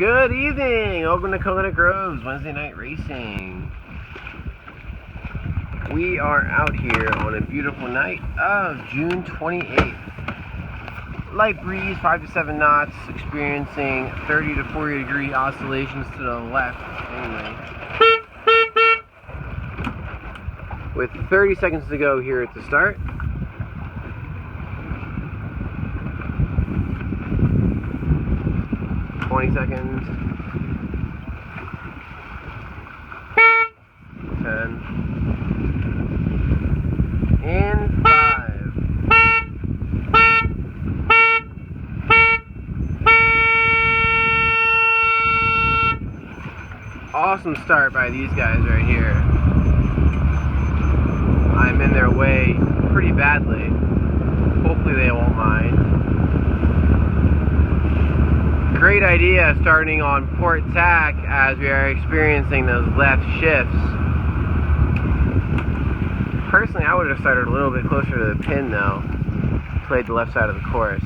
Good evening! Welcome to Coconut Grove's Wednesday night racing. We are out here on a beautiful night of June 28th. Light breeze, 5 to 7 knots, experiencing 30 to 40 degree oscillations to the left only. With 30 seconds to go here at the start. Seconds. 10 and 5. Awesome start by these guys right here. I'm in their way pretty badly. Hopefully they won't mind. Great idea starting on port tack as we are experiencing those left shifts. Personally, I would have started a little bit closer to the pin though. Played the left side of the course.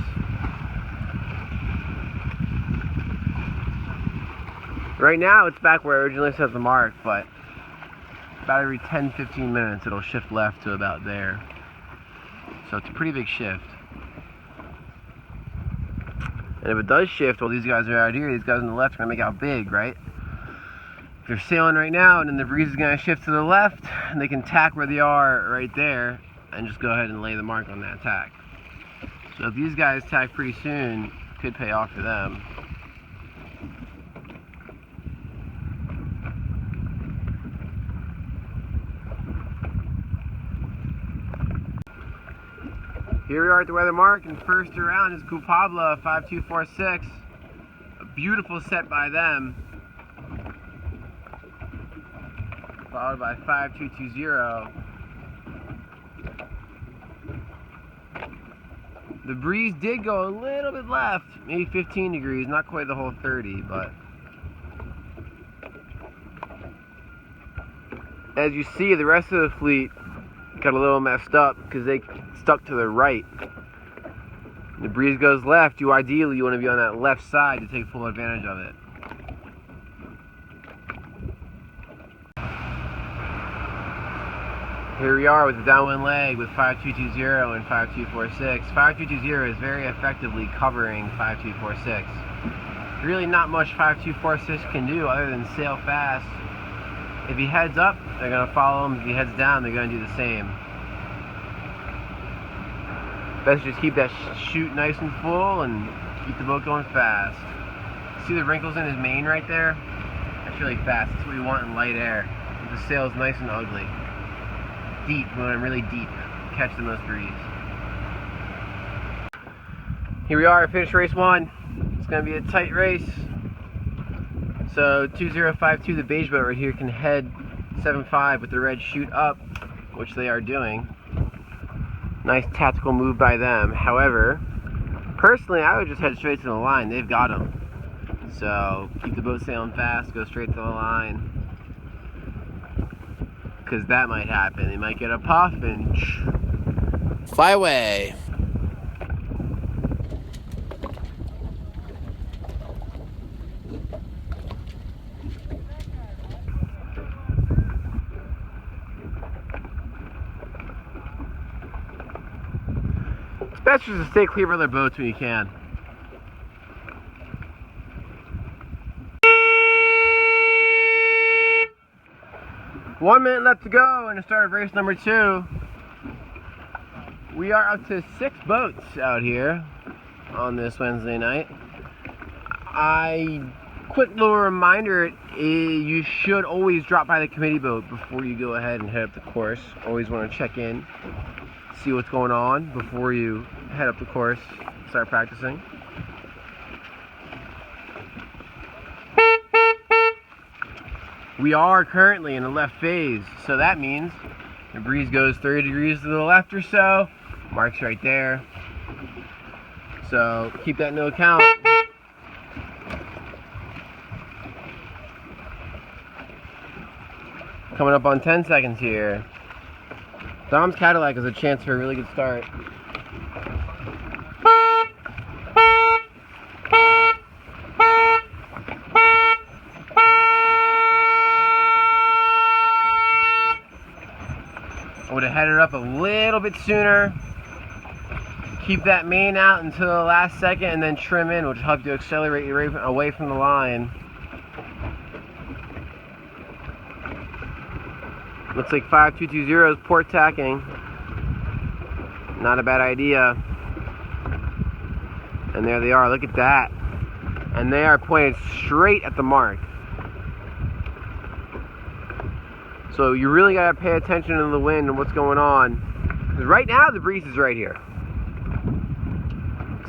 Right now it's back where it originally set the mark, but about every 10-15 minutes it'll shift left to about there. So it's a pretty big shift. And if it does shift while these guys are out here, these guys on the left are going to make out big, right? If they're sailing right now and then the breeze is going to shift to the left, and they can tack where they are right there and just go ahead and lay the mark on that tack. So if these guys tack pretty soon, it could pay off for them. Here we are at the weather mark, and first around is Kupabla 5246. A beautiful set by them. Followed by 5220. The breeze did go a little bit left, maybe 15 degrees, not quite the whole 30, but as you see, the rest of the fleet got a little messed up because they stuck to the right. The breeze goes left, you want to be on that left side to take full advantage of it. Here we are with the downwind leg with 5220 and 5246. 5220 is very effectively covering 5246. Really not much 5246 can do other than sail fast. If he heads up, they're going to follow him. If he heads down, they're going to do the same. Best just keep that chute nice and full and keep the boat going fast. See the wrinkles in his mane right there? That's really fast. That's what we want in light air. The sail's nice and ugly. Deep, going really deep. Catch the most breeze. Here we are, finished race 1. It's going to be a tight race. So 2052, the beige boat right here, can head 7.5 with the red chute up, which they are doing. Nice tactical move by them. However, personally, I would just head straight to the line. They've got them. So keep the boat sailing fast, go straight to the line. Because that might happen. They might get a puff and fly away. It's best just to stay clear of other boats when you can. One minute left to go in the start of race number 2. We are up to 6 boats out here on this Wednesday night. Quick little reminder, you should always drop by the committee boat before you go ahead and head up the course. Always want to check in, see what's going on before you head up the course, start practicing. We are currently in the left phase, so that means the breeze goes 30 degrees to the left or so. Mark's right there. So keep that into account. Coming up on 10 seconds here. Dom's Cadillac is a chance for a really good start. to head it up a little bit sooner. Keep that main out until the last second and then trim in, which will help you accelerate your away from the line. Looks like 5220 is port tacking. Not a bad idea. And there they are, look at that. And they are pointed straight at the mark. So you really gotta pay attention to the wind and what's going on. Because right now the breeze is right here.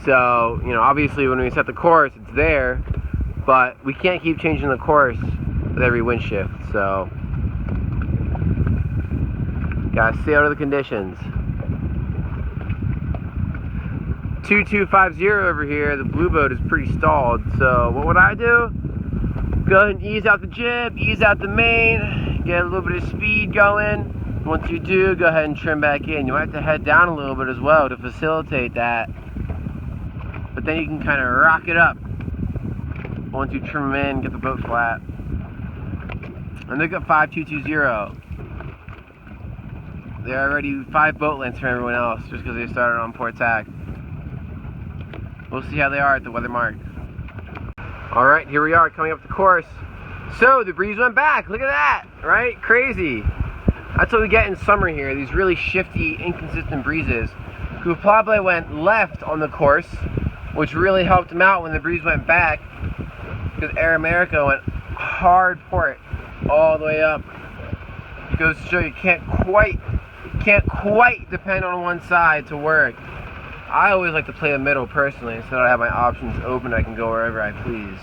So, you know, obviously when we set the course, it's there, but we can't keep changing the course with every wind shift. So, gotta stay out of the conditions. 2250 over here, the blue boat is pretty stalled. So what would I do? Go ahead and ease out the jib, ease out the main, get a little bit of speed going. Once you do, go ahead and trim back in. You might have to head down a little bit as well to facilitate that. But then you can kind of rock it up once you trim them in, get the boat flat. And they've got 5220. They're already 5 boat lengths from everyone else just because they started on port tack. We'll see how they are at the weather mark. Alright, here we are coming up the course. So the breeze went back. Look at that, right? Crazy. That's what we get in summer here, these really shifty, inconsistent breezes. Kuplable went left on the course, which really helped him out when the breeze went back, because Air America went hard port all the way up. It goes to show you can't quite depend on one side to work. I always like to play the middle personally, so that I have my options open. I can go wherever I please.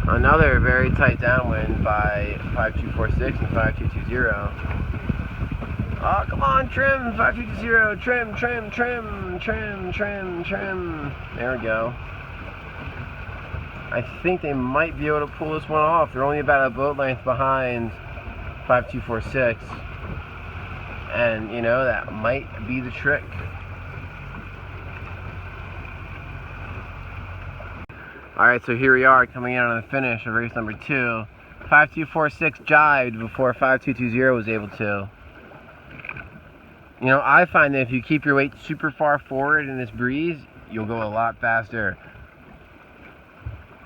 Another very tight downwind by 5246 and 5220. Oh, come on, trim, 5220, trim, trim, trim, trim, trim, trim. There we go. I think they might be able to pull this one off. They're only about a boat length behind 5246. And, you know, that might be the trick. Alright, so here we are coming in on the finish of race number 2. 5246 jived before 5220 was able to. You know, I find that if you keep your weight super far forward in this breeze, you'll go a lot faster.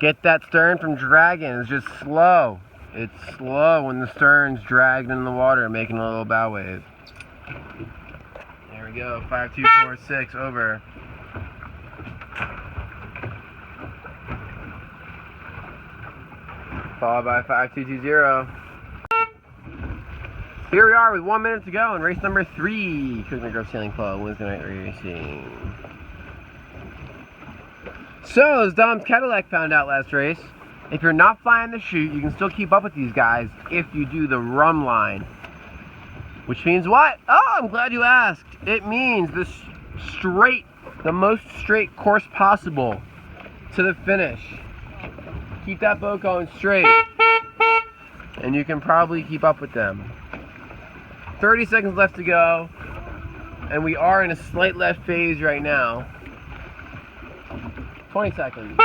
Get that stern from dragging. It's just slow. It's slow when the stern's dragged in the water, making a little bow wave. There we go, 5246 over. Followed by 5220. Here we are with 1 minute to go in race number 3. Coconut Grove Sailing Club Wednesday night racing. So, as Dom's Cadillac found out last race, if you're not flying the chute, you can still keep up with these guys if you do the rum line. Which means what? Oh, I'm glad you asked. It means the most straight course possible to the finish. Keep that boat going straight, and you can probably keep up with them. 30 seconds left to go, and we are in a slight left phase right now. 20 seconds.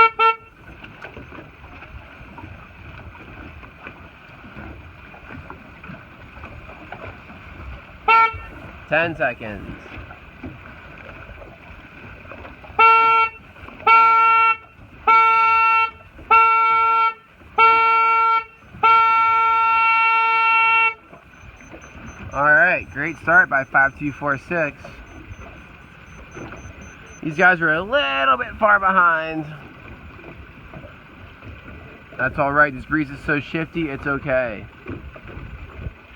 10 seconds. Alright, great start by 5246. These guys were a little bit far behind. That's alright, this breeze is so shifty, it's okay.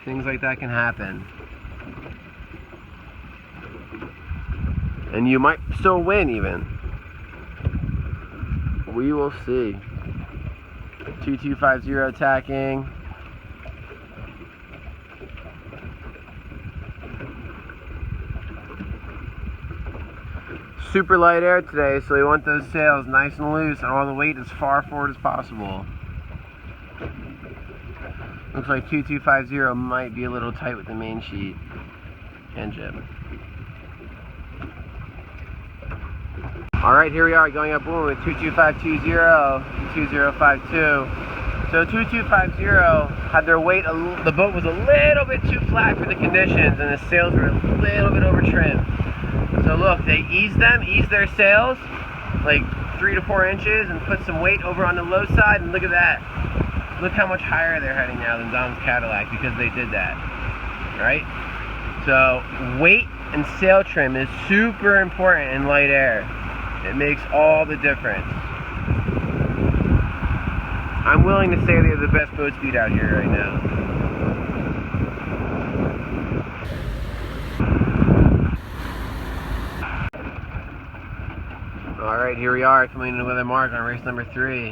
Things like that can happen. And you might still win even. We will see. 2250 attacking. Super light air today, so we want those sails nice and loose and all the weight as far forward as possible. Looks like 2250 might be a little tight with the main sheet. and jib. Alright, here we are going up boom with 22520, 2052. So 2250 had their weight, the boat was a little bit too flat for the conditions, and the sails were a little bit over trim. So look, they eased their sails like 3 to 4 inches and put some weight over on the low side, and look at that. Look how much higher they're heading now than Dom's Cadillac because they did that, right? So weight and sail trim is super important in light air. It makes all the difference. I'm willing to say they're the best boat speed out here right now. Alright, here we are coming in with a mark on race number 3.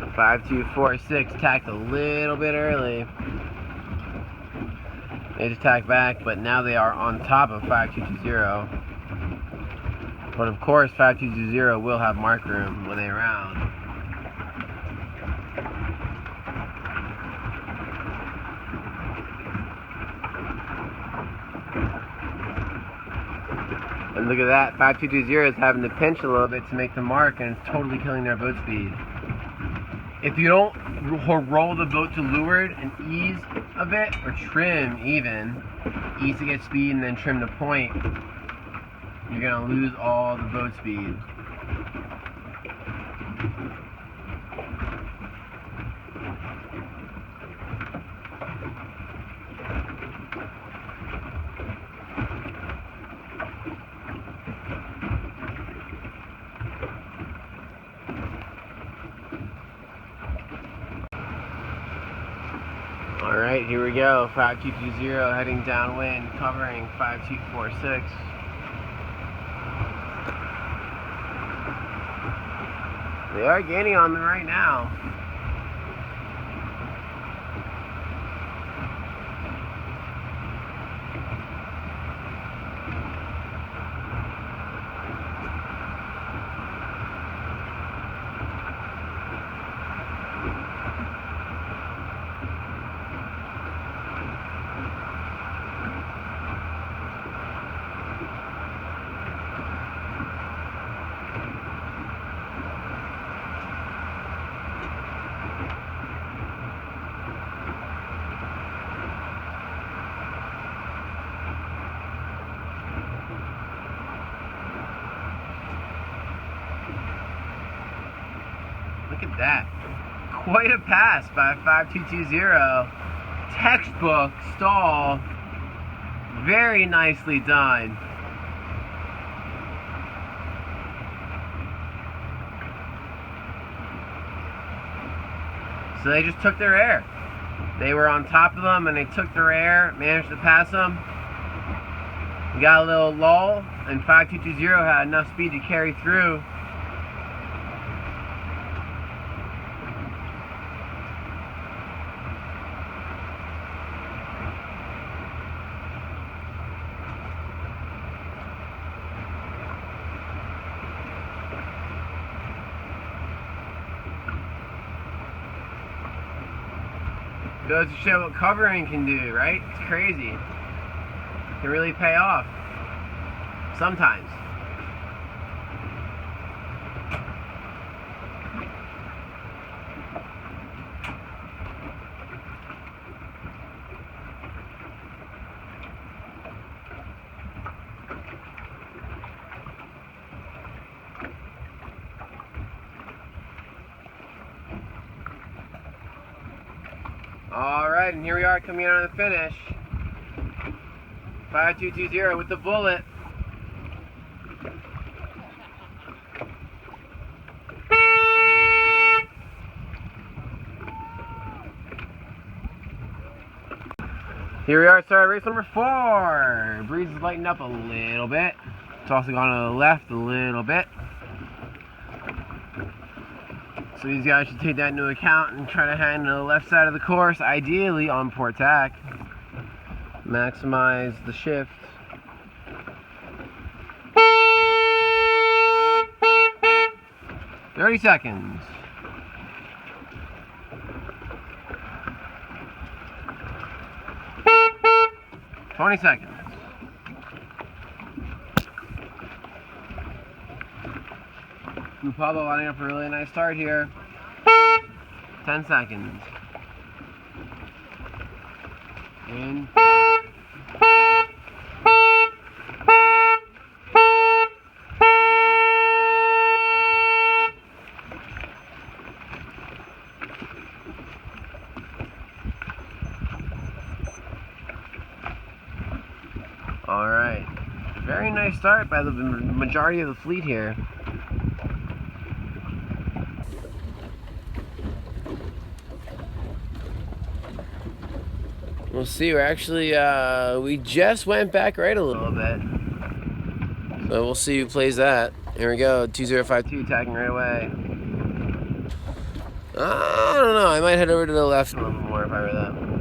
The 5246 tacked a little bit early. They just tacked back, but now they are on top of 5220. But of course 5220 will have mark room when they round. And look at that, 5220 is having to pinch a little bit to make the mark, and it's totally killing their boat speed. If you don't roll the boat to leeward and ease a bit, or trim even, ease to get speed and then trim to point, you're going to lose all the boat speed. Alright, here we go. 5220 heading downwind, covering 5246. They are gaining on them right now. Look at that. Quite a pass by 5220. Textbook stall. Very nicely done. So they just took their air. They were on top of them and they took their air, managed to pass them. We got a little lull, and 5220 had enough speed to carry through. Goes to show what covering can do, right? It's crazy. It can really pay off. Sometimes. Alright, and here we are coming out on the finish. 5220 with the bullet. Here we are, starting race number 4. Breeze is lighting up a little bit. It's also gone to the left a little bit. So these guys should take that into account and try to hang to the left side of the course, ideally on port tack. Maximize the shift. "30 seconds. 20 seconds. Pablo lining up a really nice start here. 10 seconds. In. All right. Very nice start by the majority of the fleet here. We'll see. We're actually, we just went back right a little bit. So we'll see who plays that. Here we go. 2052 attacking right away. I don't know. I might head over to the left a little bit more if I were that.